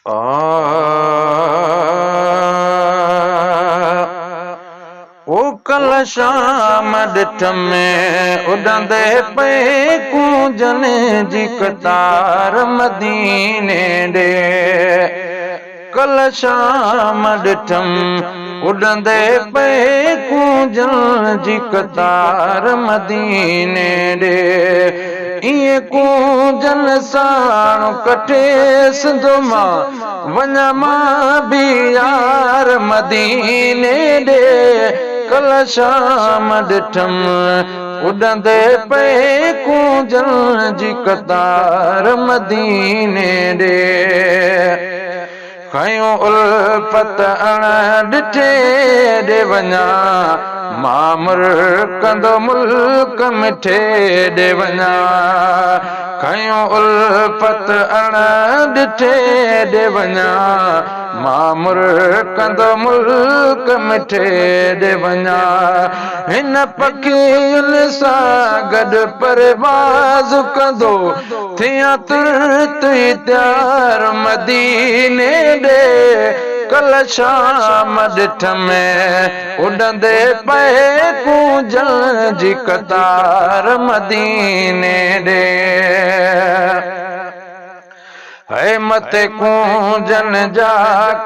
ओ कल शाम ॾिठ में उॾंदे पे कूंजन जी कतार मदीने ॾे। कल शाम ॾिठम उॾंदे पे कूंजन जी कतार मदीने ॾे। इएं कूंजन साण कटे सिंध मां वञा मां बि यार मदीने ॾे। कल शाम ॾिठम उॾंदे पे कूंजन जी कतार मदीने ॾे। खयों उल्फत अण ॾिठे ॾे वञा मामुर कंदो मुल्क मिठे ॾे वञा। खयों उल्फत अण ॾिठे ॾे वञा मामुर कंदो मुल्क मिठे ॾे वञा। हिन पखियुनि सां गॾु परवाज़ कंदो थियां तुर्त ई त्यार मदीने ॾे। कल शाम ॾिठ में उॾंदे पे कूंजन जी कतार मदीने ॾे। है मथे कूंजन जा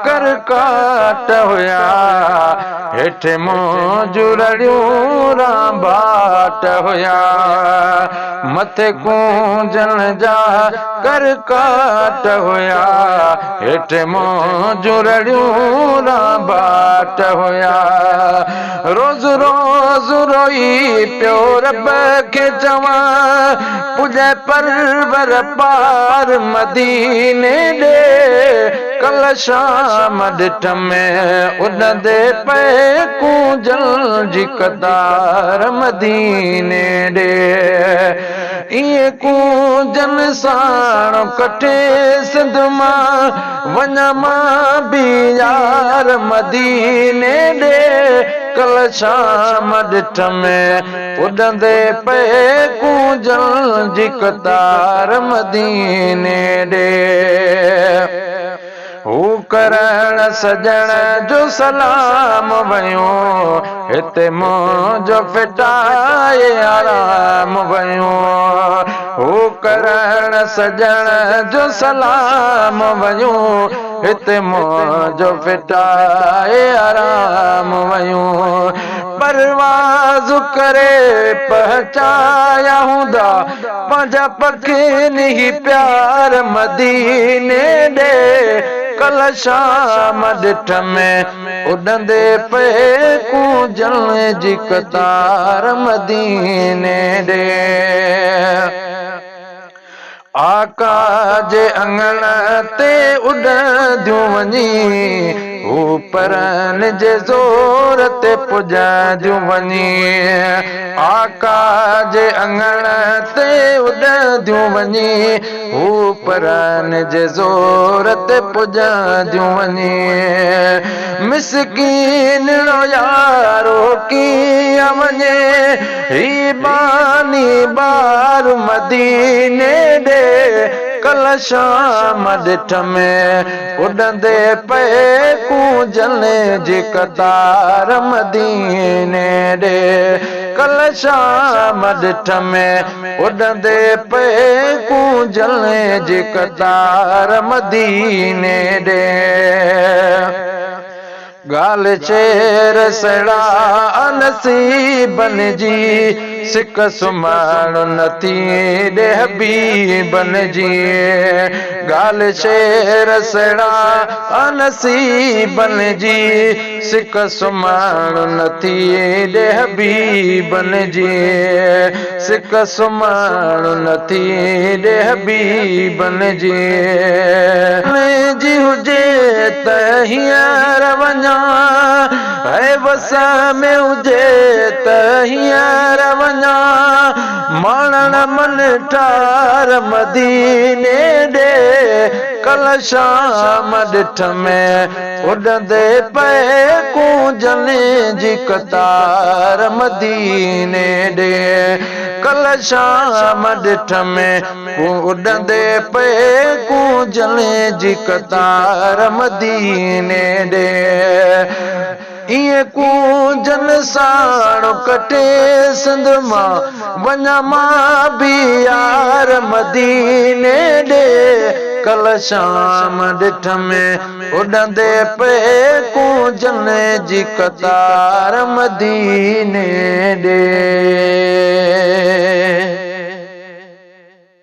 कर काट हुया हेठि मोजूरियूं रांबाट हुया। मथे कूंजन जा कर काट हुया हेठि मोजूरियूं रांबाट हुया। रोज़ रोज़ रोई पियो रब खे चवां पुॼे परवर पार मदीने ॾे। कल शाम ॾिठ में उॾंदे पे कूंजन जी कतार मदीने ॾे। इएं कूंजन साण कटे सिंध मां वञा मां बि यार मदीने ॾे। कल शाम ॾिठ में उॾंदे पे कूंजन जी कतार मदीने ॾे। हू करण सजण जो सलाम वयो हिते मौज फिटाए आराम वयो। हू करण सजण जो सलाम वयो हिते मौज फिटाए आराम वयो। परवाज़ करे पहुचाया हूंदा पंहिंजा पखियुनि ही प्यार मदीने ॾे। कल शाम ॾिठ में उॾंदे पे कूंजन जी कतार मदीने ॾे। आका जे अंगण ते उॾंदियूं वञी हू परन जे ज़ोर ते पुॼंदियूं वञी। आका जे अंगण ते उॾंदियूं वञी हू परन जे ज़ोर ते पुॼंदियूं वञी। मिसकीन यारो कीअं वञे ही बानी बार मदीने ॾे। कल शाम ॾिठ में उॾंदे पे कूंजन जी कतार मदीने ॾे। कल शाम ॾिठ में उॾंदे पे कूंजन जी कतार मदीने ॾे। ॻाल्हि शेर सड़ा नसीबन जी सिक सुम्हण नथी ॾे हबीबन जी। ॻाल्हि शेर सड़ा नसीबन जी सिक सुम्हण नथी ॾे हबीबन जी। सिक सुम्हण नथी ॾे हबीबन जी। हुजे त हींअर वञा है वस में हुजे त हींअर वञा माणण मन ठार मदीने ॾे। कल शाम ॾिठ में उॾंदे पे कूंजन जी कतार मदीने ॾे। कल शाम ॾिठ में उॾंदे पे कूंजले जी कतार मदीने ॾे इएं कूंजन साण कटे सिंध मां वञा मां बि यार मदीने ॾे कल शाम ॾिठ में उॾंदे पे कूंजले जी कतार मदीने ॾे